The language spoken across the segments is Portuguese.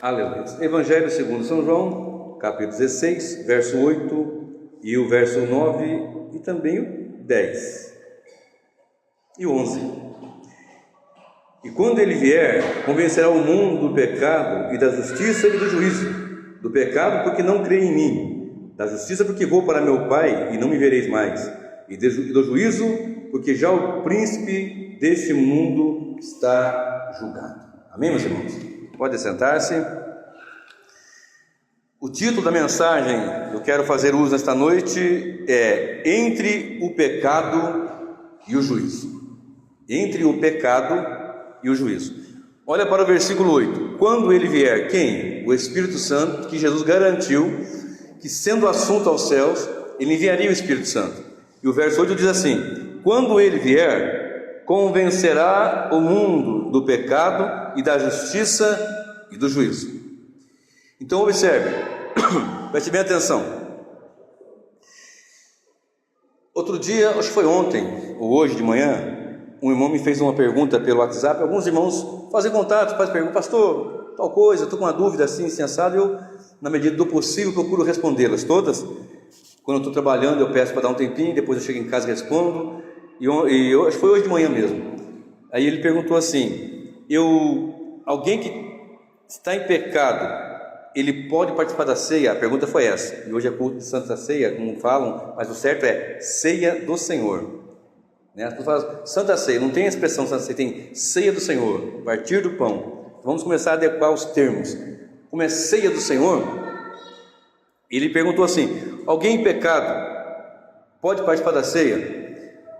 Aleluia. Evangelho segundo São João, capítulo 16, verso 8 e o verso 9 e também o 10 e 11. E quando ele vier, convencerá o mundo do pecado e da justiça e do juízo. Do pecado, porque não crê em mim; da justiça, porque vou para meu Pai e não me vereis mais; e do juízo, porque já o príncipe deste mundo está julgado. Amém, meus irmãos? Pode sentar-se. O título da mensagem que eu quero fazer uso nesta noite é Entre o pecado e o juízo. Entre o pecado e o juízo. Olha para o versículo 8. Quando ele vier, quem? O Espírito Santo, que Jesus garantiu que, sendo assunto aos céus, ele enviaria o Espírito Santo. E o verso 8 diz assim: quando ele vier, convencerá o mundo do pecado e da justiça e do juízo. Então observe, preste bem atenção. Outro dia, acho que foi ontem ou hoje de manhã, um irmão me fez uma pergunta pelo WhatsApp. Alguns irmãos fazem contato, fazem pergunta: pastor, tal coisa, estou com uma dúvida assim, assado. Eu, na medida do possível, procuro respondê-las todas. Quando eu estou trabalhando, eu peço para dar um tempinho, depois eu chego em casa e respondo. Acho que foi hoje de manhã mesmo. Aí ele perguntou assim: alguém que está em pecado, ele pode participar da ceia? A pergunta foi essa. E hoje é culto de Santa Ceia, como falam, mas o certo é ceia do Senhor. As pessoas falam Santa Ceia, não tem a expressão Santa Ceia, tem ceia do Senhor, partir do pão. Vamos começar a adequar os termos. Como é ceia do Senhor, ele perguntou assim: alguém em pecado pode participar da ceia?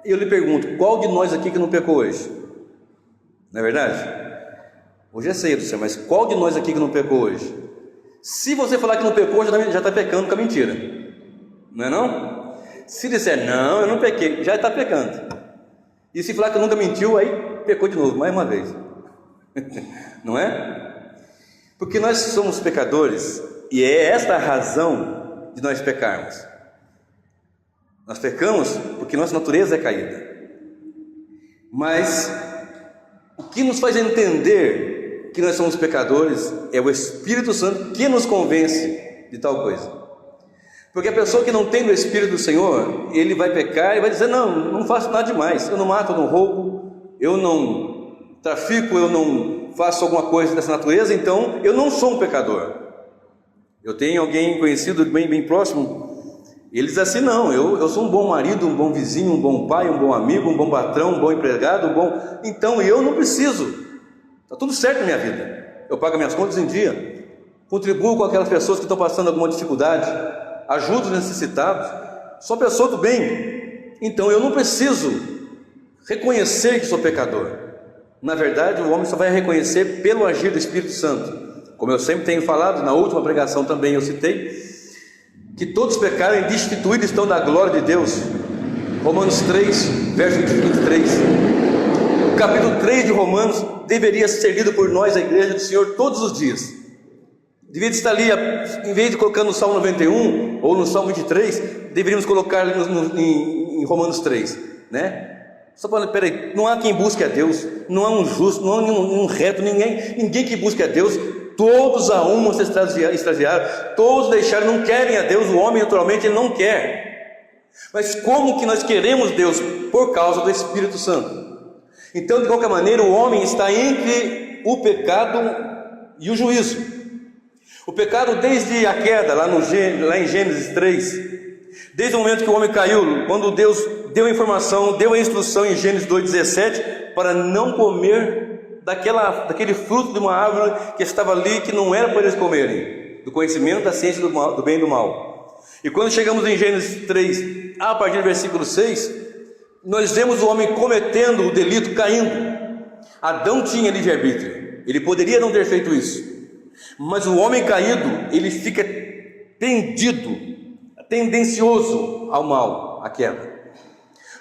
E eu lhe pergunto: qual de nós aqui que não pecou hoje? Não é verdade? Hoje é ceia do Senhor, mas qual de nós aqui que não pecou hoje? Se você falar que não pecou, já está pecando com a mentira, não é não? Se disser não, eu não pequei, já está pecando. E se falar que nunca mentiu, aí pecou de novo, mais uma vez. Não é? Porque nós somos pecadores, e é esta a razão de nós pecarmos. Nós pecamos porque nossa natureza é caída. Mas o que nos faz entender que nós somos pecadores é o Espírito Santo que nos convence de tal coisa. Porque a pessoa que não tem o Espírito do Senhor, ele vai pecar e vai dizer: não faço nada demais, eu não mato, eu não roubo, eu não trafico, eu não faço alguma coisa dessa natureza, então eu não sou um pecador. Eu tenho alguém conhecido bem próximo, ele diz assim: não, eu sou um bom marido, um bom vizinho, um bom pai, um bom amigo, um bom patrão, um bom empregado, então eu não preciso, está tudo certo na minha vida, eu pago minhas contas em dia, contribuo com aquelas pessoas que estão passando alguma dificuldade, ajudo os necessitados, sou pessoa do bem, então eu não preciso reconhecer que sou pecador. Na verdade, o homem só vai reconhecer pelo agir do Espírito Santo. Como eu sempre tenho falado, na última pregação também eu citei, que todos pecaram e destituídos estão da glória de Deus. Romanos 3, verso 23. O capítulo 3 de Romanos deveria ser lido por nós, a igreja do Senhor, todos os dias. Deveria estar ali, em vez de colocar no Salmo 91 ou no Salmo 23, deveríamos colocar ali em Romanos 3, né? Só para, peraí, não há quem busque a Deus, não há um justo, não há um reto, ninguém que busque a Deus, todos a uma se extraviaram, todos deixaram, não querem a Deus. O homem naturalmente ele não quer. Mas como que nós queremos Deus? Por causa do Espírito Santo. Então, de qualquer maneira, o homem está entre o pecado e o juízo. O pecado desde a queda, lá em Gênesis 3, desde o momento que o homem caiu, quando Deus deu a informação, deu a instrução em Gênesis 2,17, para não comer daquele fruto de uma árvore que estava ali, que não era para eles comerem, do conhecimento da ciência do bem e do mal. E quando chegamos em Gênesis 3, a partir do versículo 6, nós vemos o homem cometendo o delito, caindo. Adão tinha livre-arbítrio, ele poderia não ter feito isso, mas o homem caído, ele fica tendencioso ao mal, à queda.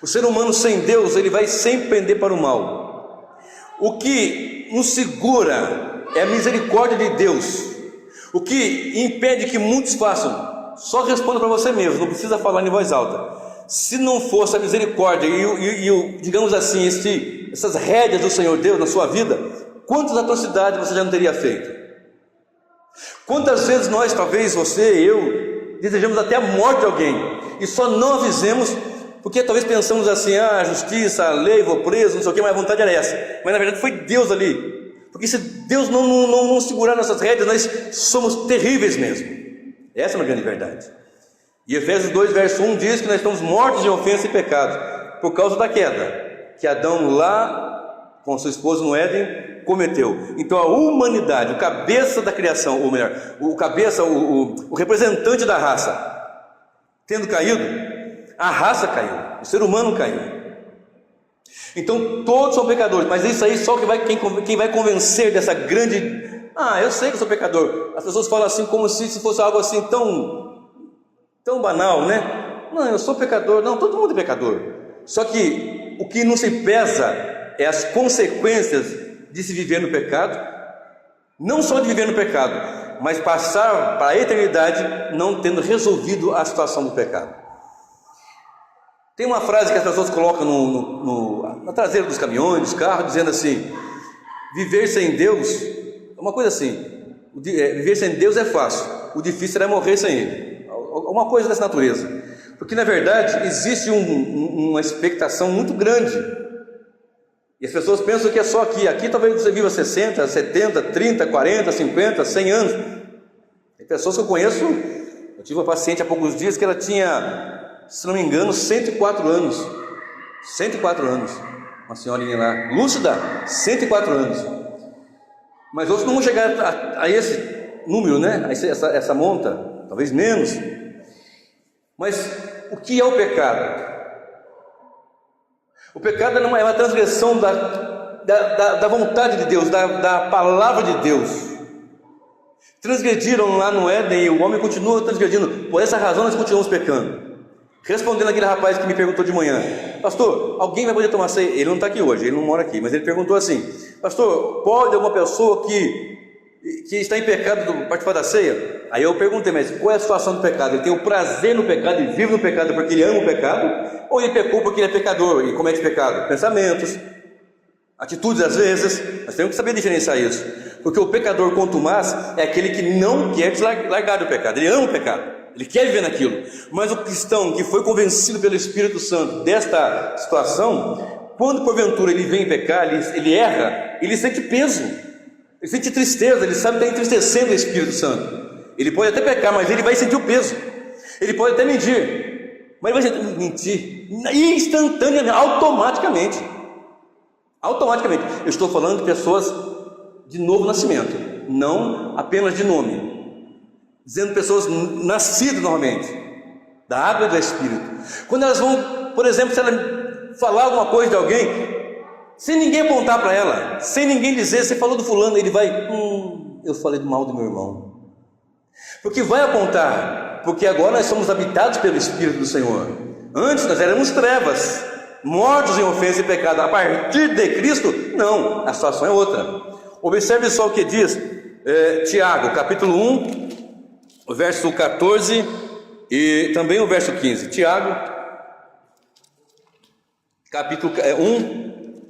O ser humano sem Deus, ele vai sempre pender para o mal. O que nos segura é a misericórdia de Deus. O que impede que muitos façam, só responda para você mesmo, não precisa falar em voz alta. Se não fosse a misericórdia digamos assim, essas rédeas do Senhor Deus na sua vida, quantas atrocidades você já não teria feito? Quantas vezes nós, talvez você, eu, desejamos até a morte de alguém e só não avisemos porque talvez pensamos assim: a justiça, a lei, vou preso, não sei o que, mas a vontade era essa. Mas na verdade foi Deus ali, porque se Deus não segurar nossas rédeas, nós somos terríveis mesmo. Essa é uma grande verdade. E Efésios 2, verso 1 diz que nós estamos mortos em ofensa e pecado por causa da queda que Adão lá com sua esposa no Éden cometeu. Então a humanidade, o cabeça da criação, ou melhor, o representante da raça, tendo caído, a raça caiu, o ser humano caiu. Então todos são pecadores, mas isso aí só quem vai convencer dessa grande... eu sei que eu sou pecador. As pessoas falam assim como se fosse algo assim tão banal, né? Não, eu sou pecador. Não, todo mundo é pecador. Só que o que não se pesa é as consequências de se viver no pecado, não só de viver no pecado, mas passar para a eternidade não tendo resolvido a situação do pecado. Tem uma frase que as pessoas colocam na traseira dos caminhões, dos carros, dizendo assim: viver sem Deus, uma coisa assim, viver sem Deus é fácil, o difícil é morrer sem Ele, uma coisa dessa natureza. Porque na verdade existe uma expectação muito grande, e as pessoas pensam que é só aqui talvez você viva 60, 70, 30, 40, 50, 100 anos. Tem pessoas que eu conheço, eu tive uma paciente há poucos dias que ela tinha, se não me engano, 104 anos. 104 anos, uma senhorinha lá, lúcida, 104 anos. Mas outros não vão chegar a esse número, né? Essa monta, talvez menos. Mas o que é o pecado? O pecado não é uma transgressão da vontade de Deus, da palavra de Deus. Transgrediram lá no Éden e o homem continua transgredindo. Por essa razão nós continuamos pecando. Respondendo aquele rapaz que me perguntou de manhã: pastor, alguém vai poder tomar ceia? Ele não está aqui hoje, ele não mora aqui, mas ele perguntou assim: pastor, pode alguma pessoa que está em pecado participar da ceia? Aí eu perguntei: mas qual é a situação do pecado? Ele tem o prazer no pecado e vive no pecado porque ele ama o pecado? Ou ele pecou porque ele é pecador e comete pecado? Pensamentos, atitudes às vezes. Nós temos que saber diferenciar isso, porque o pecador contumaz é aquele que não quer largar do pecado, ele ama o pecado, ele quer viver naquilo. Mas o cristão que foi convencido pelo Espírito Santo desta situação, quando porventura ele vem pecar, ele erra, ele sente peso, ele sente tristeza, ele sabe que está entristecendo o Espírito Santo. Ele pode até pecar, mas ele vai sentir o peso. Ele pode até mentir, mas ele vai mentir instantaneamente, automaticamente. Eu estou falando de pessoas de novo nascimento, não apenas de nome, dizendo pessoas nascidas novamente da água e do Espírito. Quando elas vão, por exemplo, se ela falar alguma coisa de alguém, sem ninguém apontar para ela, sem ninguém dizer: você falou do fulano, ele vai: eu falei mal do meu irmão. Porque vai apontar, porque agora nós somos habitados pelo Espírito do Senhor. Antes nós éramos trevas, mortos em ofensa e pecado. A partir de Cristo, não, a situação é outra. Observe só o que diz Tiago, capítulo 1, o verso 14 e também o verso 15. Tiago, capítulo 1,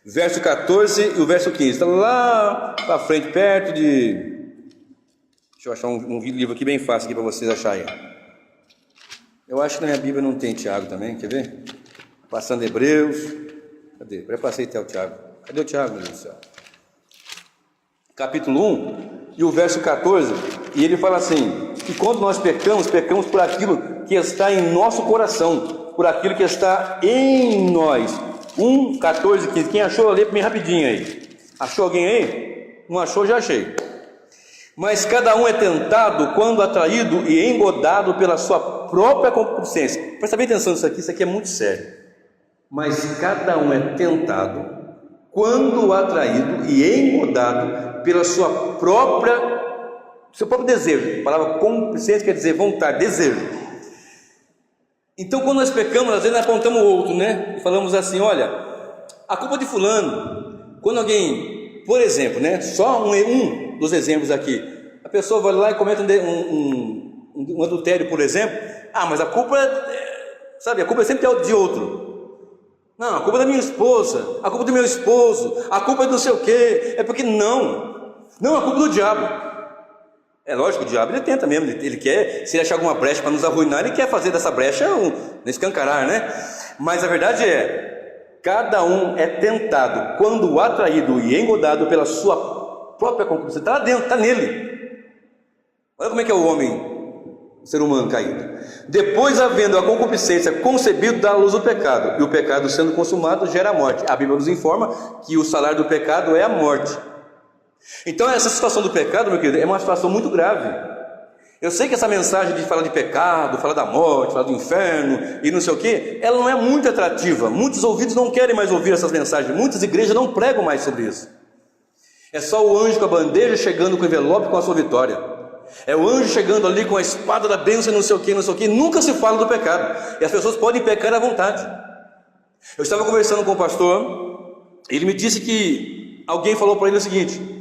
verso 14 e o verso 15. Está lá para frente, perto de... Deixa eu achar um livro aqui bem fácil para vocês acharem. Eu acho que na minha Bíblia não tem Tiago também, quer ver? Passando Hebreus. Cadê? Eu passei até o Tiago. Cadê o Tiago, meu Deus do céu? Capítulo 1 e o verso 14. E ele fala assim: que quando nós pecamos por aquilo que está em nosso coração, por aquilo que está em nós. 1, 14, 15. Quem achou, lê para mim rapidinho aí. Achou alguém aí? Não achou, já achei. Mas cada um é tentado quando atraído e engodado pela sua própria concupiscência. Presta bem atenção nisso aqui é muito sério. Mas cada um é tentado quando atraído e engodado pela seu próprio desejo. A palavra concupiscência quer dizer vontade, desejo. Então quando nós pecamos, às vezes nós apontamos o outro, né? E falamos assim: olha, a culpa é de fulano. Quando alguém, por exemplo, né? Só um dos exemplos aqui, a pessoa vai lá e comete um adultério, por exemplo. Mas a culpa a culpa é sempre de outro. Não, a culpa é da minha esposa, a culpa é do meu esposo, a culpa é do não sei o quê. É porque não, a culpa é do diabo. É lógico, o diabo ele tenta mesmo, ele quer, se ele achar alguma brecha para nos arruinar, ele quer fazer dessa brecha um escancarar, né? Mas a verdade é, cada um é tentado quando atraído e engodado pela sua própria concupiscência. Está lá dentro, está nele. Olha como é que é o homem, o ser humano caído. Depois, havendo a concupiscência concebido, dá à luz o pecado, e o pecado sendo consumado gera a morte. A Bíblia nos informa que o salário do pecado é a morte. Então essa situação do pecado, meu querido, é uma situação muito grave. Eu sei que essa mensagem de falar de pecado, falar da morte, falar do inferno e não sei o que, ela não é muito atrativa. Muitos ouvidos não querem mais ouvir essas mensagens, muitas igrejas não pregam mais sobre isso. É só o anjo com a bandeja chegando com o envelope com a sua vitória. É o anjo chegando ali com a espada da bênção e não sei o que, nunca se fala do pecado. E as pessoas podem pecar à vontade. Eu estava conversando com o pastor, ele me disse que alguém falou para ele o seguinte: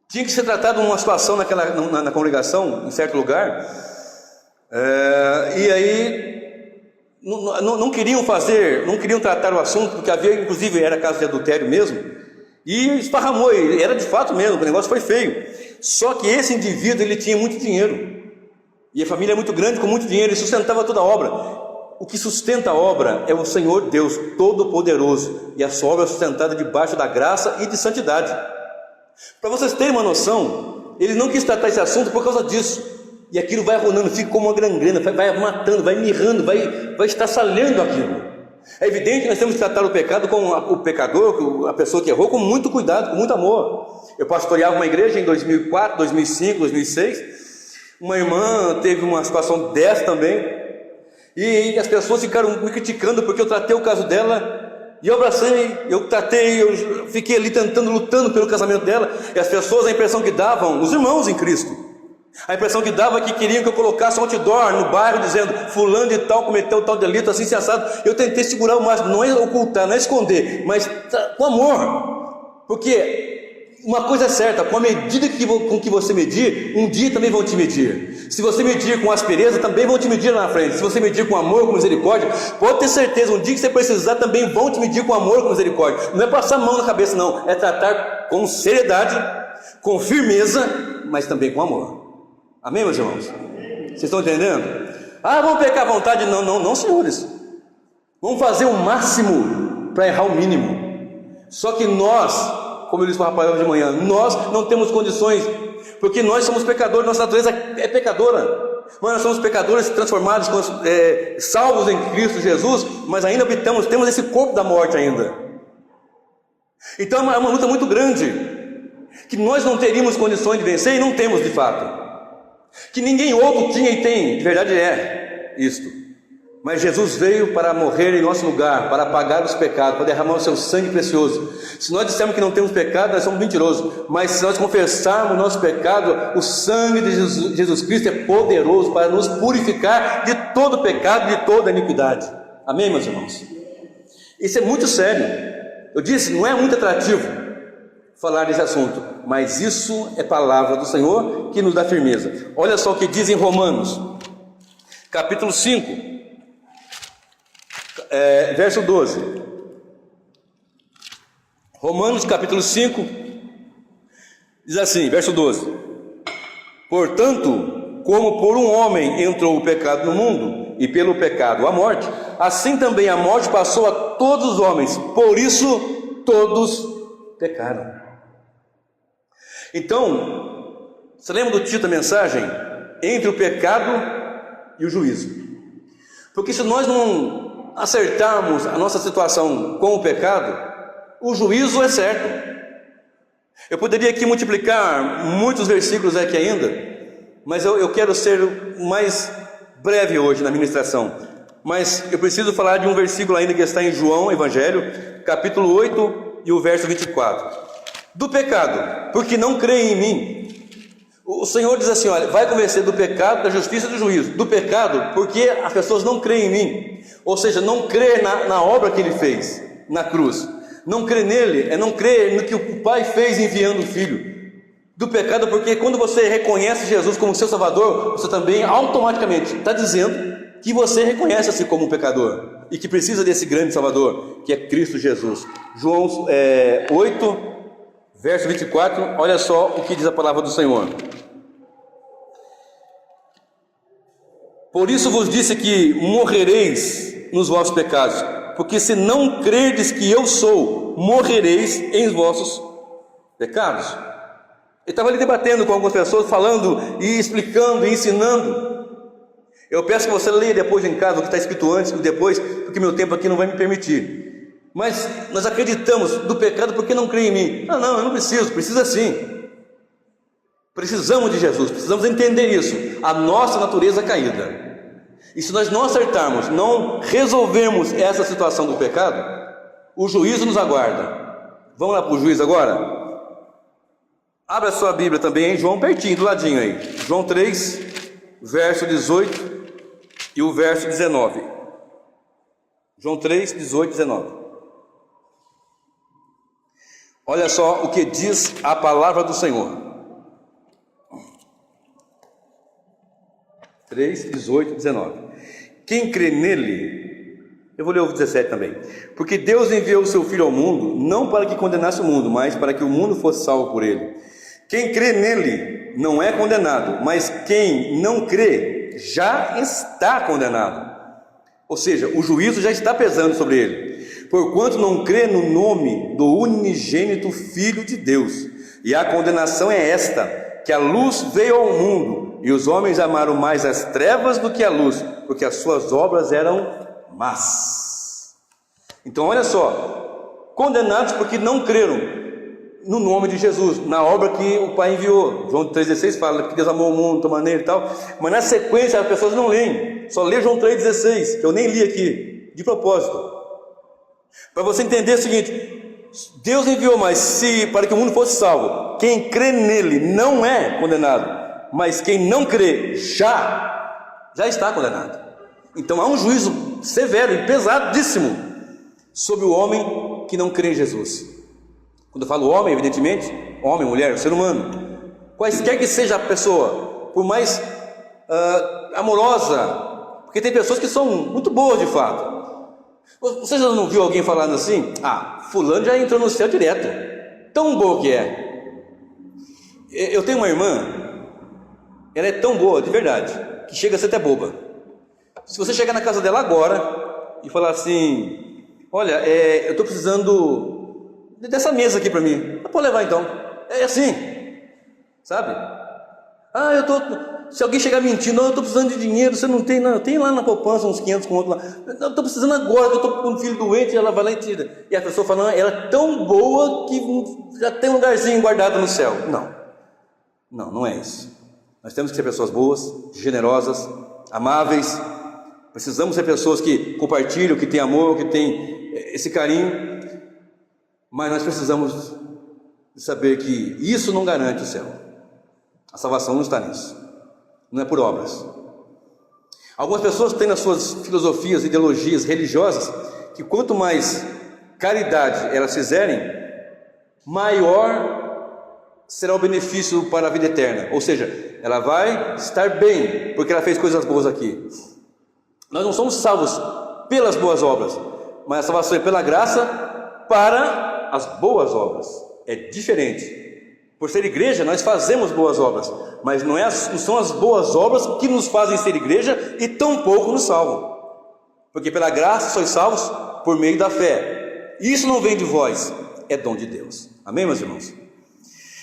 tinha que ser tratado uma situação na congregação, em certo lugar, e aí não queriam tratar o assunto, porque havia, inclusive, era caso de adultério mesmo, e esparramou, e era de fato mesmo, o negócio foi feio. Só que esse indivíduo, ele tinha muito dinheiro, e a família é muito grande, com muito dinheiro, ele sustentava toda a obra. O que sustenta a obra é o Senhor Deus Todo-Poderoso, e a sua obra é sustentada debaixo da graça e de santidade. Para vocês terem uma noção, ele não quis tratar esse assunto por causa disso, e aquilo vai arruinando, fica como uma gangrena, vai matando, vai mirrando, vai estraçalhando aquilo. É evidente que nós temos que tratar o pecado com o pecador, a pessoa que errou, com muito cuidado, com muito amor. Eu pastoreava uma igreja em 2004, 2005, 2006, uma irmã teve uma situação dessa também, e as pessoas ficaram me criticando porque eu tratei o caso dela. E eu abracei, eu fiquei ali lutando pelo casamento dela. E as pessoas, a impressão que davam, os irmãos em Cristo, a impressão que dava é que queriam que eu colocasse um outdoor no bairro dizendo: fulano de tal cometeu tal delito, assim se assado. Eu tentei segurar o máximo, não é ocultar, não é esconder, mas com amor. Porque uma coisa é certa, com a medida com que você medir, um dia também vão te medir. Se você medir com aspereza, também vão te medir lá na frente. Se você medir com amor, com misericórdia, pode ter certeza, um dia que você precisar, também vão te medir com amor, com misericórdia. Não é passar a mão na cabeça, não, é tratar com seriedade, com firmeza, mas também com amor. Amém, meus irmãos? Vocês estão entendendo? Vamos pecar à vontade? Não, senhores. Vamos fazer o máximo para errar o mínimo. Só que nós, como eu disse para o rapaz de manhã, nós não temos condições, porque nós somos pecadores, nossa natureza é pecadora. Mas nós somos pecadores transformados, salvos em Cristo Jesus, mas ainda temos esse corpo da morte ainda. Então é uma luta muito grande, que nós não teríamos condições de vencer, e não temos de fato. Que ninguém outro tinha e tem, de verdade é isto. Mas Jesus veio para morrer em nosso lugar, para pagar os pecados, para derramar o seu sangue precioso. Se nós dissermos que não temos pecado, nós somos mentirosos. Mas se nós confessarmos o nosso pecado, o sangue de Jesus Cristo é poderoso para nos purificar de todo pecado, de toda iniquidade. Amém, meus irmãos? Isso é muito sério. Eu disse, não é muito atrativo falar desse assunto, mas isso é palavra do Senhor que nos dá firmeza. Olha só o que diz em Romanos, capítulo 5. Verso 12. Romanos capítulo 5 diz assim, verso 12: portanto, como por um homem entrou o pecado no mundo, e pelo pecado a morte, assim também a morte passou a todos os homens, por isso todos pecaram. Então, você lembra do título da mensagem? Entre o pecado e o juízo. Porque se nós não acertarmos a nossa situação com o pecado, o juízo é certo. Eu poderia aqui multiplicar muitos versículos aqui ainda, mas eu quero ser mais breve hoje na ministração. Mas eu preciso falar de um versículo ainda que está em João, Evangelho, capítulo 8 e o verso 24. Do pecado, porque não creem em mim. O Senhor diz assim, olha, vai convencer do pecado, da justiça e do juízo. Do pecado, porque as pessoas não creem em mim. Ou seja, não crer na obra que Ele fez na cruz. Não crer nele é não crer no que o Pai fez enviando o Filho. Do pecado, porque quando você reconhece Jesus como seu Salvador, você também automaticamente está dizendo que você reconhece-se como um pecador e que precisa desse grande Salvador, que é Cristo Jesus. João 8, verso 24, olha só o que diz a palavra do Senhor. Por isso vos disse que morrereis nos vossos pecados, porque se não crerdes que eu sou, morrereis em vossos pecados. Ele estava ali debatendo com algumas pessoas, falando e explicando e ensinando. Eu peço que você leia depois em casa o que está escrito antes e depois, porque meu tempo aqui não vai me permitir. Mas nós acreditamos do pecado porque não crê em mim. Não, eu não preciso, precisa sim. Precisamos de Jesus, precisamos entender isso, a nossa natureza caída. E se nós não acertarmos, não resolvermos essa situação do pecado, o juízo nos aguarda. Vamos lá para o juízo agora? Abra a sua Bíblia também em João, pertinho, do ladinho aí. João 3, verso 18 e o verso 19. João 3, 18 e 19. Olha só o que diz a palavra do Senhor. 3, 18 e 19. Quem crê nele, eu vou ler o 17 também. Porque Deus enviou o seu Filho ao mundo, não para que condenasse o mundo, mas para que o mundo fosse salvo por ele. Quem crê nele não é condenado, mas quem não crê já está condenado. Ou seja, o juízo já está pesando sobre ele, porquanto não crê no nome do unigênito Filho de Deus. E a condenação é esta, que a luz veio ao mundo, e os homens amaram mais as trevas do que a luz, porque as suas obras eram más. Então olha só, condenados porque não creram no nome de Jesus, na obra que o Pai enviou. João 3,16 fala que Deus amou o mundo de uma maneira e tal, mas na sequência as pessoas não leem, só lê João 3,16, que eu nem li aqui, de propósito, para você entender o seguinte: Deus enviou, mas para que o mundo fosse salvo. Quem crê nele não é condenado, mas quem não crê já está condenado. Então há um juízo severo e pesadíssimo sobre o homem que não crê em Jesus. Quando eu falo homem, evidentemente, homem, mulher, ser humano, quaisquer que seja a pessoa, por mais amorosa, porque tem pessoas que são muito boas de fato. Você já não viu alguém falando assim? Fulano já entrou no céu direto, tão boa que é. Eu tenho uma irmã, ela é tão boa, de verdade, que chega a ser até boba. Se você chegar na casa dela agora e falar assim: olha, eu estou precisando dessa mesa aqui para mim, pode levar então. É assim, sabe? Se alguém chegar mentindo: eu estou precisando de dinheiro, você não tem? Não, eu tenho lá na poupança uns 500 conto lá. Eu estou precisando agora, que eu estou com um filho doente. Ela vai lá e tira. E a pessoa fala: ela é tão boa que já tem um lugarzinho guardado no céu. Não é isso. Nós temos que ser pessoas boas, generosas, amáveis. Precisamos ser pessoas que compartilham, que têm amor, que têm esse carinho. Mas nós precisamos saber que isso não garante o céu. A salvação não está nisso, não é por obras. Algumas pessoas têm nas suas filosofias, ideologias religiosas, que quanto mais caridade elas fizerem, maior será o benefício para a vida eterna. Ou seja, ela vai estar bem, porque ela fez coisas boas aqui. Nós não somos salvos pelas boas obras, mas a salvação é pela graça para as boas obras. É diferente. Por ser igreja, nós fazemos boas obras, mas não são as boas obras que nos fazem ser igreja e tampouco nos salvam. Porque pela graça sois salvos por meio da fé. Isso não vem de vós, é dom de Deus. Amém, meus irmãos?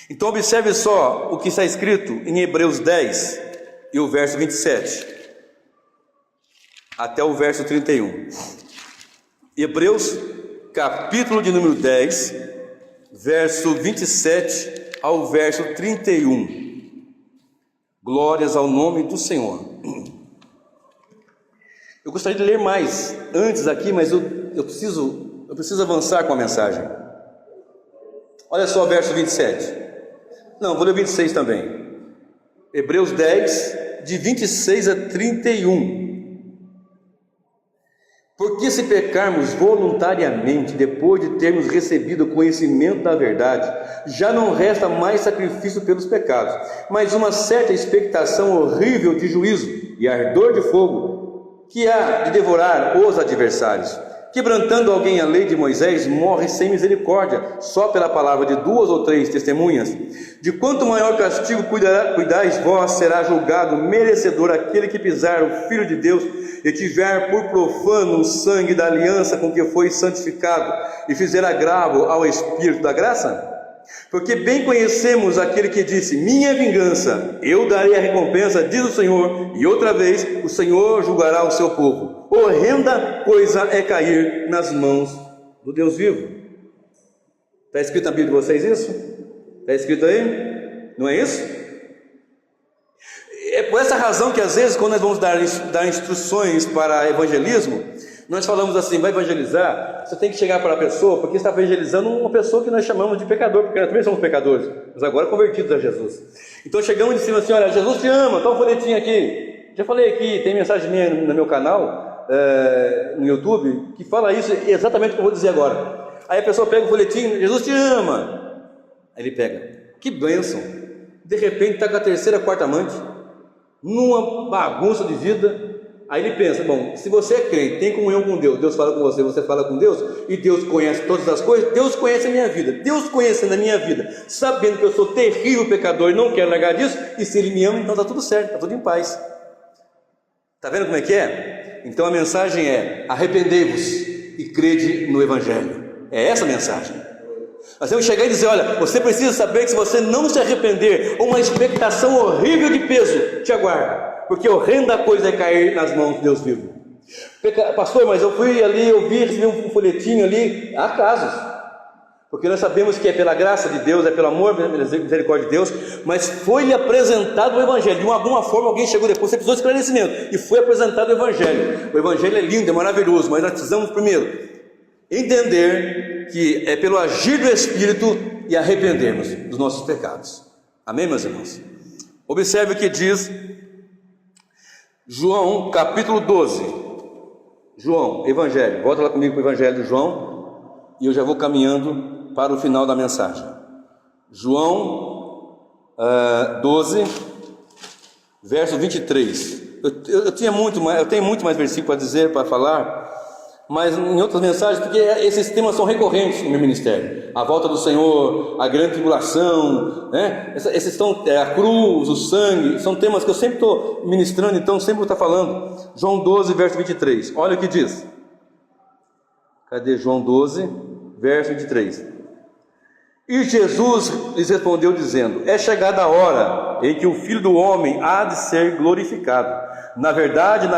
Então observe só o que está escrito em Hebreus 10 e o verso 27 até o verso 31. Hebreus capítulo de número 10, verso 27 ao verso 31. Glórias ao nome do Senhor. Eu gostaria de ler mais antes aqui, mas eu preciso avançar com a mensagem. Olha só o verso 27. Não, vou ler 26 também. Hebreus 10, de 26 a 31. Porque se pecarmos voluntariamente, depois de termos recebido o conhecimento da verdade, já não resta mais sacrifício pelos pecados, mas uma certa expectação horrível de juízo e ardor de fogo, que há de devorar os adversários. Quebrantando alguém a lei de Moisés, morre sem misericórdia, só pela palavra de 2 ou 3 testemunhas. De quanto maior castigo cuidais vós, será julgado merecedor aquele que pisar o Filho de Deus e tiver por profano o sangue da aliança com que foi santificado e fizer agravo ao Espírito da graça? Porque bem conhecemos aquele que disse: minha vingança, eu darei a recompensa, diz o Senhor, e outra vez o Senhor julgará o seu povo. Horrenda coisa é cair nas mãos do Deus vivo. Está escrito na Bíblia de vocês isso? Está escrito aí? Não é isso? É por essa razão que às vezes quando nós vamos dar instruções para evangelismo, nós falamos assim: vai evangelizar, você tem que chegar para a pessoa, porque você está evangelizando uma pessoa que nós chamamos de pecador, porque nós também somos pecadores, mas agora convertidos a Jesus. Então chegamos e dizemos assim: olha, Jesus te ama, está um folhetinho aqui. Já falei aqui, tem mensagem minha no meu canal, no YouTube, que fala isso exatamente o que eu vou dizer agora. Aí a pessoa pega o folhetinho: Jesus te ama. Aí ele pega, que bênção. De repente está com a terceira, quarta amante, numa bagunça de vida. Aí ele pensa: bom, se você é crente, tem comunhão com Deus, Deus fala com você, você fala com Deus, e Deus conhece todas as coisas, Deus conhece a minha vida, Deus conhecendo a minha vida, sabendo que eu sou terrível pecador e não quero largar disso, e se Ele me ama, então está tudo certo, está tudo em paz. Está vendo como é que é? Então a mensagem é: arrependei-vos e crede no Evangelho. É essa a mensagem. Nós temos que chegar e dizer: olha, você precisa saber que se você não se arrepender, uma expectação horrível de peso te aguarda, porque horrenda coisa é cair nas mãos de Deus vivo. Pastor, mas eu fui ali, eu vi, recebi um folhetinho ali. Há casos, porque nós sabemos que é pela graça de Deus, é pelo amor, pela misericórdia de Deus, mas foi-lhe apresentado o Evangelho. De alguma forma alguém chegou depois, você precisou de esclarecimento, e foi apresentado o Evangelho. O Evangelho é lindo, é maravilhoso, mas nós precisamos primeiro entender que é pelo agir do Espírito e arrependermos dos nossos pecados. Amém, meus irmãos? Observe o que diz João capítulo 12. João, Evangelho, volta lá comigo para o Evangelho de João, e eu já vou caminhando para o final da mensagem. João 12, verso 23. Eu tenho muito mais versículo para dizer, para falar, mas em outras mensagens, porque esses temas são recorrentes no meu ministério: a volta do Senhor, a grande tribulação, né? Esses estão, a cruz, o sangue, são temas que eu sempre estou ministrando, então sempre vou estar falando. João 12, verso 23, olha o que diz. Cadê João 12, verso 23? E Jesus lhes respondeu dizendo: é chegada a hora em que o Filho do Homem há de ser glorificado. Na verdade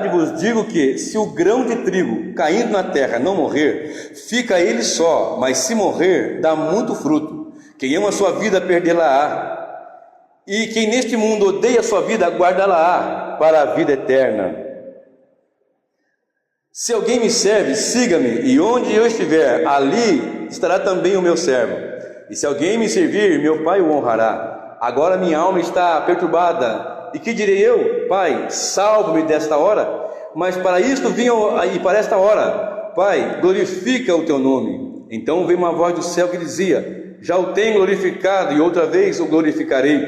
vos digo que, se o grão de trigo caindo na terra não morrer, fica ele só, mas se morrer, dá muito fruto. Quem ama a sua vida, perdê-la-á, e quem neste mundo odeia a sua vida, guardá-la-á para a vida eterna. Se alguém me serve, siga-me, e onde eu estiver, ali estará também o meu servo. E se alguém me servir, meu Pai o honrará. Agora minha alma está perturbada, e que direi eu? Pai, salva-me desta hora. Mas para isto vim, e para esta hora, Pai, glorifica o teu nome. Então veio uma voz do céu que dizia: já o tenho glorificado, e outra vez o glorificarei.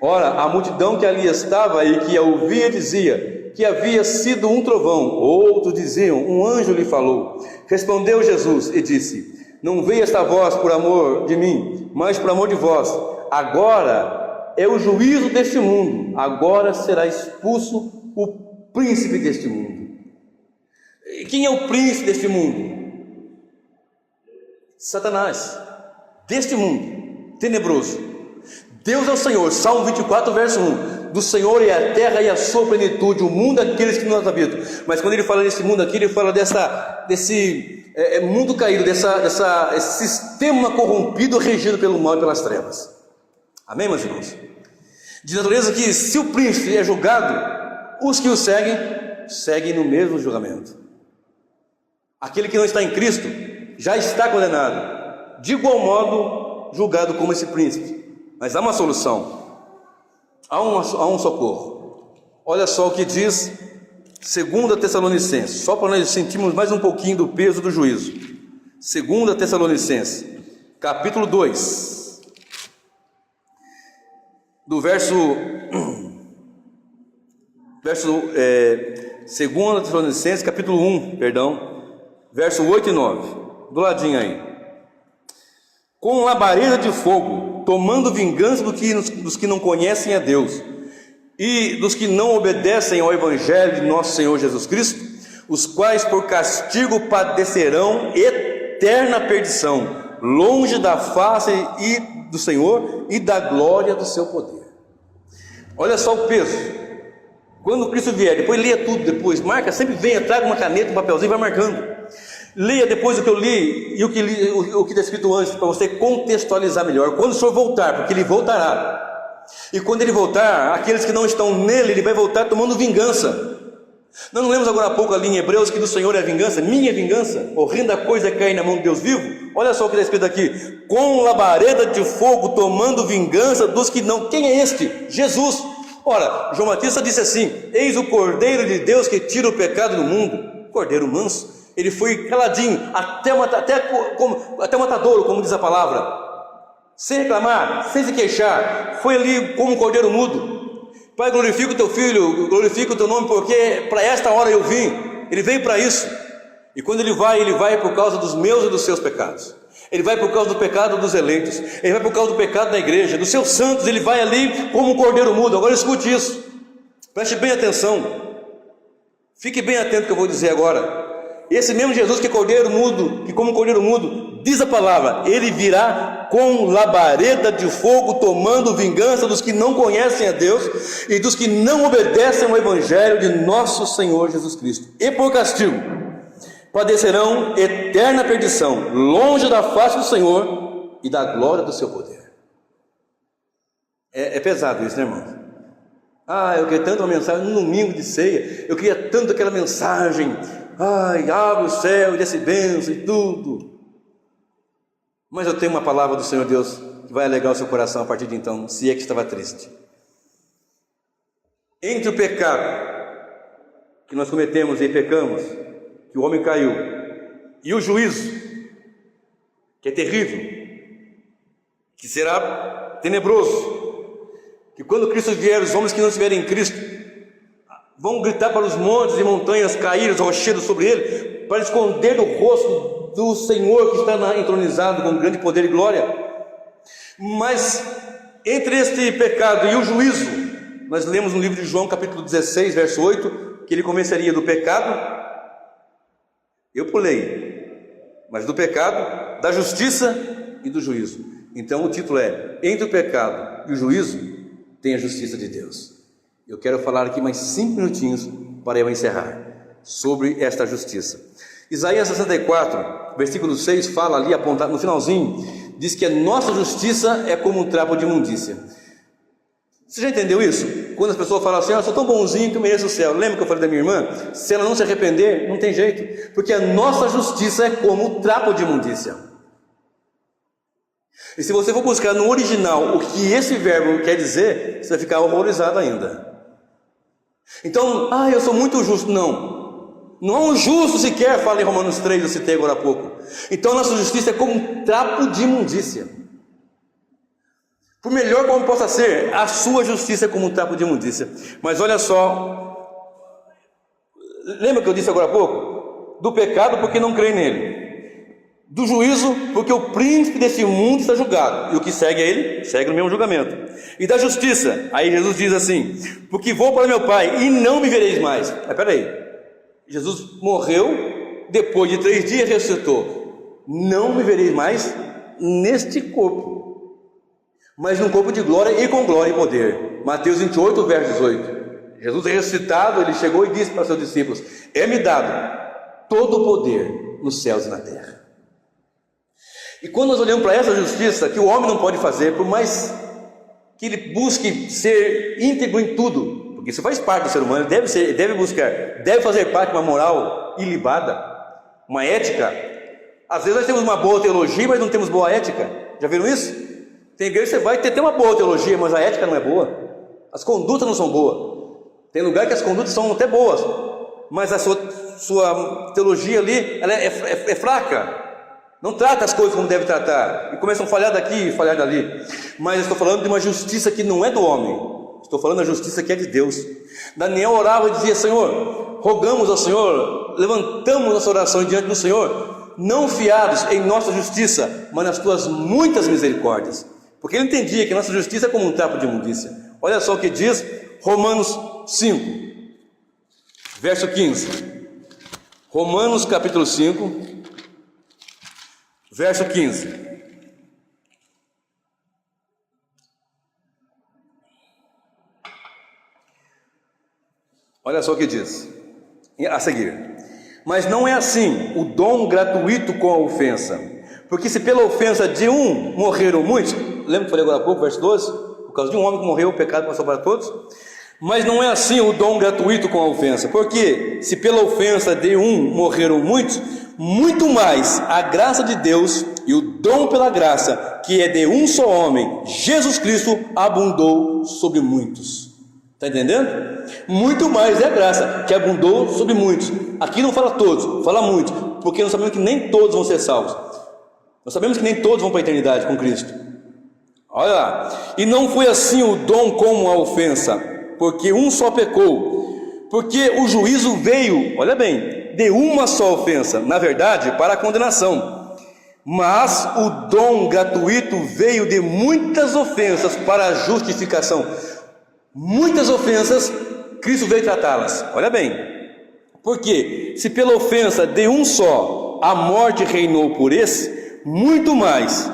Ora, a multidão que ali estava e que a ouvia dizia que havia sido um trovão. Outros diziam: um anjo lhe falou. Respondeu Jesus e disse: não veio esta voz por amor de mim, mas por amor de vós. Agora é o juízo deste mundo, agora será expulso o príncipe deste mundo. E quem é o príncipe deste mundo? Satanás, deste mundo tenebroso. Deus é o Senhor, Salmo 24, verso 1. Do Senhor é a terra e a sua plenitude, o mundo aqueles que nós habitam. Mas quando ele fala desse mundo aqui, ele fala desse mundo caído, esse sistema corrompido, regido pelo mal e pelas trevas. Amém, meus irmãos? De natureza que, se o príncipe é julgado, os que o seguem no mesmo julgamento. Aquele que não está em Cristo já está condenado, de igual modo julgado como esse príncipe. Mas há uma solução, há um socorro. Olha só o que diz 2 Tessalonicenses, só para nós sentirmos mais um pouquinho do peso do juízo. 2 Tessalonicenses, capítulo 2, do verso 2 Tessalonicenses, capítulo 1, verso 8 e 9, do ladinho aí. Com labareda de fogo, tomando vingança dos que não conhecem a Deus e dos que não obedecem ao Evangelho de nosso Senhor Jesus Cristo, os quais por castigo padecerão eterna perdição, longe da face e do Senhor e da glória do seu poder. Olha só o peso. Quando Cristo vier, depois leia tudo, depois marca, sempre venha, traga uma caneta, um papelzinho, vai marcando. Leia depois o que eu li e o que está escrito antes, para você contextualizar melhor. Quando o Senhor voltar, porque Ele voltará, e quando Ele voltar, aqueles que não estão nele, Ele vai voltar tomando vingança. Nós não lemos agora há pouco ali em Hebreus que do Senhor é a vingança, minha vingança, horrenda coisa é cair na mão de Deus vivo. Olha só o que está escrito aqui: com labareda de fogo tomando vingança dos que não. Quem é este? Jesus. Ora, João Batista disse assim: eis o Cordeiro de Deus que tira o pecado do mundo. Cordeiro manso. Ele foi caladinho, até o matadouro, como diz a palavra, sem reclamar, sem se queixar. Foi ali como um cordeiro mudo. Pai, glorifica o teu filho, glorifica o teu nome, porque para esta hora eu vim. Ele veio para isso. E quando ele vai por causa dos meus e dos seus pecados. Ele vai por causa do pecado dos eleitos. Ele vai por causa do pecado da igreja, dos seus santos. Ele vai ali como um cordeiro mudo. Agora escute isso, preste bem atenção, fique bem atento ao que eu vou dizer agora. Esse mesmo Jesus que é cordeiro mudo, que como cordeiro mudo, diz a palavra, ele virá com labareda de fogo, tomando vingança dos que não conhecem a Deus e dos que não obedecem ao Evangelho de nosso Senhor Jesus Cristo. E por castigo padecerão eterna perdição, longe da face do Senhor e da glória do seu poder. É pesado isso, né, irmão? Eu queria tanto uma mensagem no domingo de ceia, eu queria tanto aquela mensagem, abre o céu e desce bênção e tudo. Mas eu tenho uma palavra do Senhor Deus que vai alegrar o seu coração a partir de então, se é que estava triste. Entre o pecado que nós cometemos e pecamos, que o homem caiu, e o juízo, que é terrível, que será tenebroso, que quando Cristo vier, os homens que não estiverem em Cristo vão gritar para os montes e montanhas caírem rochedos sobre ele, para esconder do rosto do Senhor que está entronizado com grande poder e glória. Mas entre este pecado e o juízo, nós lemos no livro de João capítulo 16 verso 8, que ele convenceria do pecado, eu pulei, mas do pecado, da justiça e do juízo. Então o título é: entre o pecado e o juízo tem a justiça de Deus. Eu quero falar aqui mais 5 minutinhos para eu encerrar sobre esta justiça. Isaías 64, versículo 6 fala ali, apontado no finalzinho, diz que a nossa justiça é como um trapo de imundícia. Você já entendeu isso? Quando as pessoas falam assim: eu sou tão bonzinho que eu mereço o céu. Lembra que eu falei da minha irmã? Se ela não se arrepender, não tem jeito, porque a nossa justiça é como um trapo de imundícia. E se você for buscar no original o que esse verbo quer dizer, você vai ficar horrorizado ainda. Então, eu sou muito justo. Não há um justo sequer, fala em Romanos 3, eu citei agora há pouco. Então nossa justiça é como um trapo de imundícia. Por melhor como possa ser, a sua justiça é como um trapo de imundícia. Mas olha só, lembra que eu disse agora há pouco? Do pecado porque não crê nele, do juízo porque o príncipe desse mundo está julgado, e o que segue a ele, segue no mesmo julgamento. E da justiça, aí Jesus diz assim: porque vou para meu Pai e não me vereis mais. Peraí, Jesus morreu, depois de 3 dias ressuscitou. Não me vereis mais neste corpo, mas num corpo de glória e com glória e poder. Mateus 28, verso 18. Jesus é ressuscitado, ele chegou e disse para seus discípulos: é-me dado todo o poder nos céus e na terra. E quando nós olhamos para essa justiça que o homem não pode fazer, por mais que ele busque ser íntegro em tudo, porque isso faz parte do ser humano, deve fazer parte de uma moral ilibada, uma ética. Às vezes nós temos uma boa teologia, mas não temos boa ética. Já viram isso? Tem igreja que você vai ter uma boa teologia, mas a ética não é boa, as condutas não são boas. Tem lugar que as condutas são até boas, mas a sua teologia ali ela é fraca, não trata as coisas como deve tratar, e começam a falhar daqui e falhar dali. Mas eu estou falando de uma justiça que não é do homem, estou falando da justiça que é de Deus. Daniel orava e dizia: Senhor, rogamos ao Senhor, levantamos nossa oração diante do Senhor, não fiados em nossa justiça, mas nas tuas muitas misericórdias. Porque ele entendia que nossa justiça é como um trapo de imundícia. Olha só o que diz Romanos 5, verso 15. Romanos capítulo 5, verso 15. Olha só o que diz a seguir: mas não é assim o dom gratuito com a ofensa, porque se pela ofensa de um morreram muitos, lembra que eu falei agora há pouco, verso 12, por causa de um homem que morreu, o pecado passou para todos. Mas não é assim o dom gratuito com a ofensa, porque se pela ofensa de um morreram muitos, muito mais a graça de Deus e o dom pela graça, que é de um só homem, Jesus Cristo, abundou sobre muitos. Está entendendo? Muito mais é a graça, que abundou sobre muitos. Aqui não fala todos, fala muitos, porque nós sabemos que nem todos vão ser salvos. Nós sabemos que nem todos vão para a eternidade com Cristo. Olha lá. E não foi assim o dom como a ofensa, porque um só pecou. Porque o juízo veio, olha bem, de uma só ofensa, na verdade, para a condenação. Mas o dom gratuito veio de muitas ofensas para a justificação. Muitas ofensas, Cristo veio tratá-las. Olha bem, porque se pela ofensa de um só a morte reinou por esse, muito mais,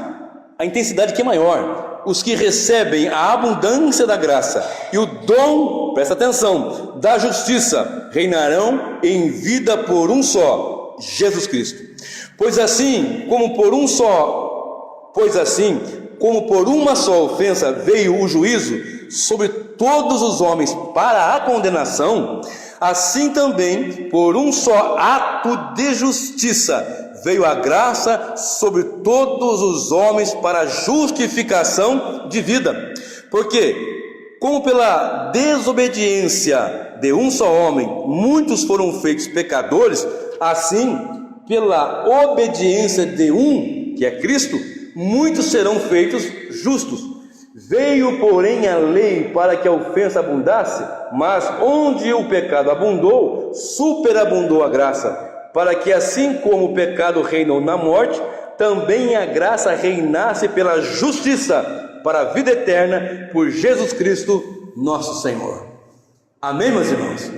a intensidade que é maior, os que recebem a abundância da graça e o dom, presta atenção, da justiça, reinarão em vida por um só, Jesus Cristo. Pois assim como por uma só ofensa veio o juízo sobre todos os homens para a condenação, assim também por um só ato de justiça veio a graça sobre todos os homens para a justificação de vida. Porque, como pela desobediência de um só homem muitos foram feitos pecadores, assim pela obediência de um, que é Cristo, muitos serão feitos justos. Veio, porém, a lei para que a ofensa abundasse, mas onde o pecado abundou, superabundou a graça, para que assim como o pecado reinou na morte, também a graça reinasse pela justiça para a vida eterna por Jesus Cristo, nosso Senhor. Amém, meus irmãos?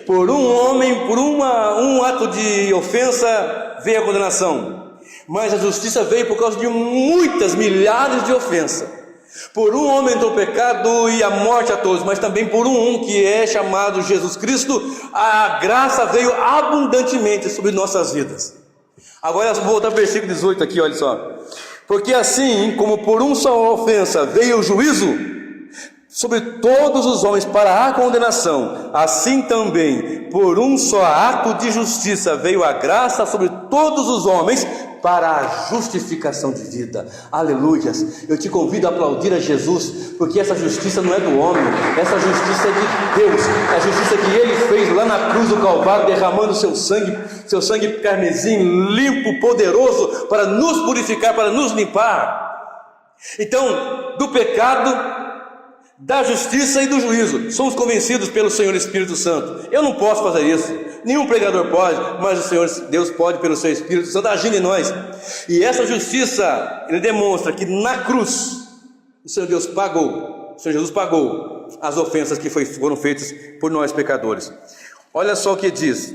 Por um homem, por um ato de ofensa, veio a condenação, mas a justiça veio por causa de muitas, milhares de ofensas. Por um homem entrou o pecado e a morte a todos, mas também por um que é chamado Jesus Cristo, a graça veio abundantemente sobre nossas vidas. Agora vou voltar para o versículo 18 aqui, olha só. Porque assim como por uma só ofensa veio o juízo sobre todos os homens para a condenação, assim também por um só ato de justiça veio a graça sobre todos os homens para a justificação de vida. Aleluias! Eu te convido a aplaudir a Jesus, porque essa justiça não é do homem, essa justiça é de Deus, a justiça que Ele fez lá na cruz do Calvário, derramando seu sangue carmesim, limpo, poderoso, para nos purificar, para nos limpar. Então, do pecado, da justiça e do juízo, somos convencidos pelo Senhor Espírito Santo. Eu não posso fazer isso, nenhum pregador pode, mas o Senhor Deus pode pelo seu Espírito Santo agindo em nós. E essa justiça, Ele demonstra que na cruz o Senhor Deus pagou, o Senhor Jesus pagou as ofensas que foram feitas por nós pecadores. Olha só o que diz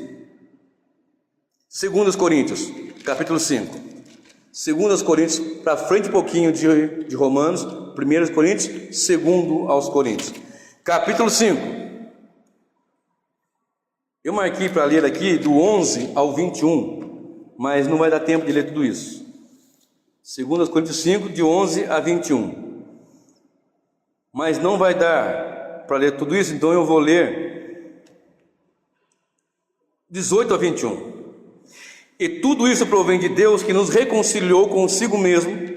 2 Coríntios capítulo 5. 2 Coríntios, para frente um pouquinho de Romanos, 1 Coríntios, 2 aos Coríntios, capítulo 5. Eu marquei para ler aqui do 11 ao 21, mas não vai dar tempo de ler tudo isso. 2 Coríntios 5, de 11 a 21. Mas não vai dar para ler tudo isso, então eu vou ler 18 a 21. E tudo isso provém de Deus, que nos reconciliou consigo mesmo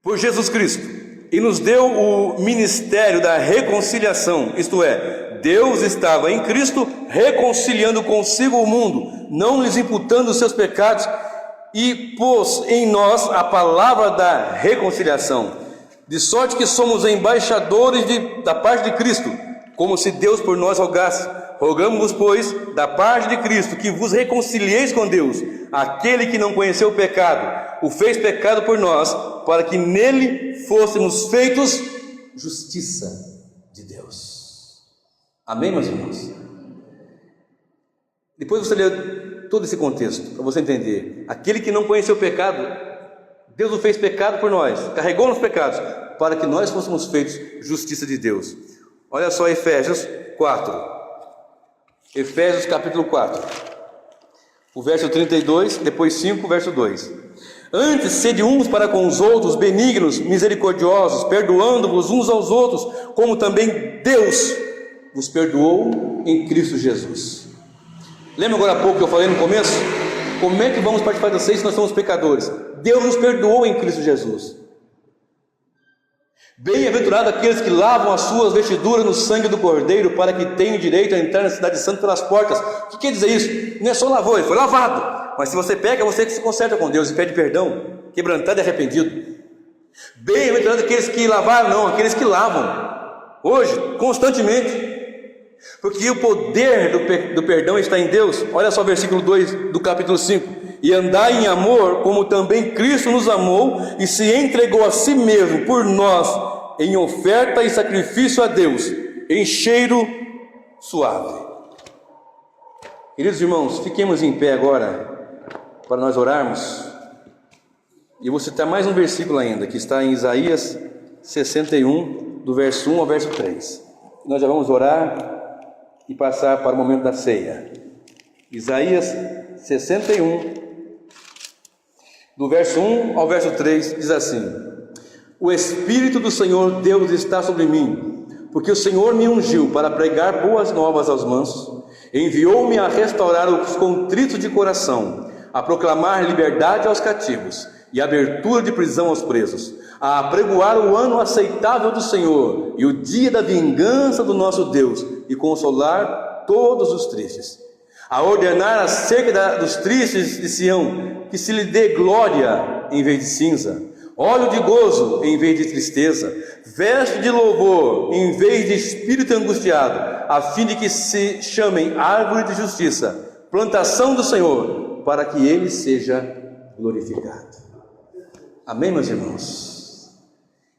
por Jesus Cristo e nos deu o ministério da reconciliação. Isto é, Deus estava em Cristo reconciliando consigo o mundo, não lhes imputando os seus pecados, e pôs em nós a palavra da reconciliação, de sorte que somos embaixadores da parte de Cristo, como se Deus por nós rogasse. Rogamos-vos, pois, da parte de Cristo, que vos reconcilieis com Deus. Aquele que não conheceu o pecado, o fez pecado por nós, para que nele fôssemos feitos justiça de Deus. Amém, meus irmãos? Depois você lê todo esse contexto, para você entender. Aquele que não conheceu o pecado, Deus o fez pecado por nós, carregou nos pecados, para que nós fôssemos feitos justiça de Deus. Olha só Efésios 4. Efésios capítulo 4, o verso 32, depois 5, verso 2. Antes, sede uns para com os outros benignos, misericordiosos, perdoando-vos uns aos outros, como também Deus vos perdoou em Cristo Jesus. Lembra agora há pouco que eu falei no começo? Como é que vamos participar da ceia se nós somos pecadores? Deus nos perdoou em Cristo Jesus. Bem-aventurado aqueles que lavam as suas vestiduras no sangue do Cordeiro, para que tenham direito a entrar na cidade santa pelas portas. O que quer dizer isso? Não é só lavou, ele foi lavado. Mas se você peca, você que se conserta com Deus e pede perdão, quebrantado e arrependido. Bem-aventurado aqueles que lavaram, não, aqueles que lavam, hoje, constantemente. Porque o poder do perdão está em Deus. Olha só o versículo 2 do capítulo 5. E andai em amor, como também Cristo nos amou e se entregou a si mesmo por nós, em oferta e sacrifício a Deus, em cheiro suave. Queridos irmãos, fiquemos em pé agora, para nós orarmos. E eu vou citar mais um versículo ainda, que está em Isaías 61, do verso 1 ao verso 3. Nós já vamos orar e passar para o momento da ceia. Isaías 61, do verso 1 ao verso 3, diz assim: O Espírito do Senhor Deus está sobre mim, porque o Senhor me ungiu para pregar boas novas aos mansos, enviou-me a restaurar os contritos de coração, a proclamar liberdade aos cativos e abertura de prisão aos presos, a apregoar o ano aceitável do Senhor e o dia da vingança do nosso Deus, e consolar todos os tristes, a ordenar acerca dos tristes de Sião, que se lhe dê glória em vez de cinza, óleo de gozo em vez de tristeza, veste de louvor em vez de espírito angustiado, a fim de que se chamem árvore de justiça, plantação do Senhor, para que ele seja glorificado. Amém, meus irmãos?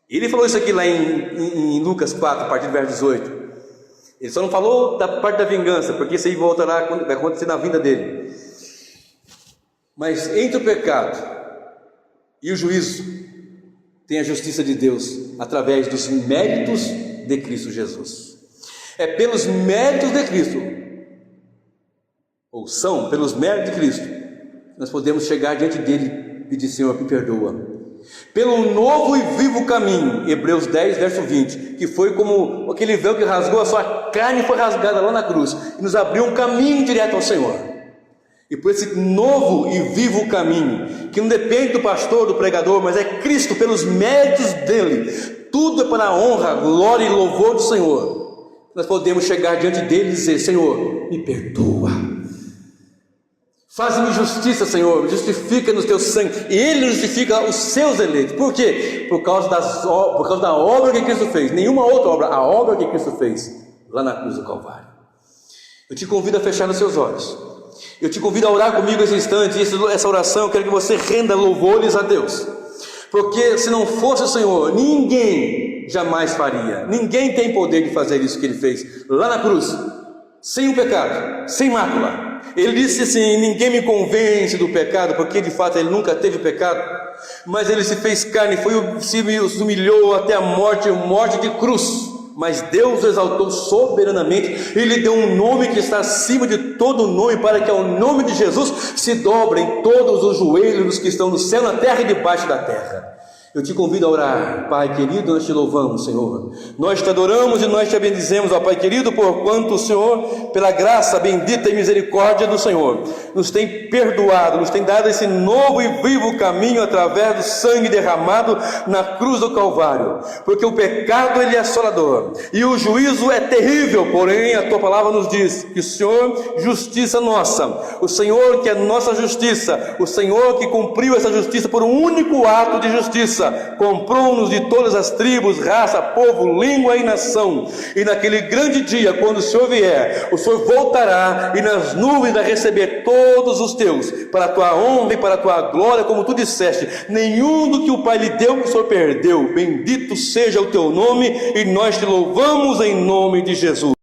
Ele falou isso aqui lá em Lucas 4, a partir do verso 18. Ele só não falou da parte da vingança, porque isso aí voltará, vai acontecer na vinda dele. Mas entre o pecado e o juízo, tem a justiça de Deus, através dos méritos de Cristo Jesus. É pelos méritos de Cristo, ou são pelos méritos de Cristo, nós podemos chegar diante dele e dizer: Senhor, me perdoa. Pelo novo e vivo caminho, Hebreus 10, verso 20, que foi como aquele véu que rasgou, a sua carne foi rasgada lá na cruz, e nos abriu um caminho direto ao Senhor. E por esse novo e vivo caminho, que não depende do pastor, do pregador, mas é Cristo, pelos méritos dele, tudo é para a honra, glória e louvor do Senhor. Nós podemos chegar diante dele e dizer: Senhor, me perdoa. Faz-me justiça, Senhor, justifica no teu sangue. E Ele justifica os seus eleitos. Por quê? Por causa da obra que Cristo fez. Nenhuma outra obra, a obra que Cristo fez lá na cruz do Calvário. Eu te convido a fechar os seus olhos. Eu te convido a orar comigo esse instante. Essa oração, eu quero que você renda louvores a Deus. Porque se não fosse o Senhor, ninguém jamais faria. Ninguém tem poder de fazer isso que Ele fez lá na cruz, sem um pecado, sem mácula. Ele disse assim: ninguém me convence do pecado, porque de fato ele nunca teve pecado, mas ele se fez carne, se humilhou até a morte de cruz. Mas Deus o exaltou soberanamente, e lhe deu um nome que está acima de todo nome, para que ao nome de Jesus se dobrem todos os joelhos dos que estão no céu, na terra e debaixo da terra. Eu te convido a orar. Pai querido, nós te louvamos, Senhor, nós te adoramos e nós te bendizemos, ó Pai querido, porquanto o Senhor, pela graça bendita e misericórdia do Senhor, nos tem perdoado, nos tem dado esse novo e vivo caminho através do sangue derramado na cruz do Calvário, porque o pecado ele é assolador e o juízo é terrível. Porém a tua palavra nos diz que o Senhor, justiça nossa, o Senhor que é nossa justiça, o Senhor que cumpriu essa justiça por um único ato de justiça, justiça, comprou-nos de todas as tribos, raça, povo, língua e nação. E naquele grande dia, quando o Senhor vier, o Senhor voltará e nas nuvens vai receber todos os teus, para a tua honra e para a tua glória, como tu disseste, nenhum do que o Pai lhe deu que o Senhor perdeu. Bendito seja o teu nome, e nós te louvamos em nome de Jesus.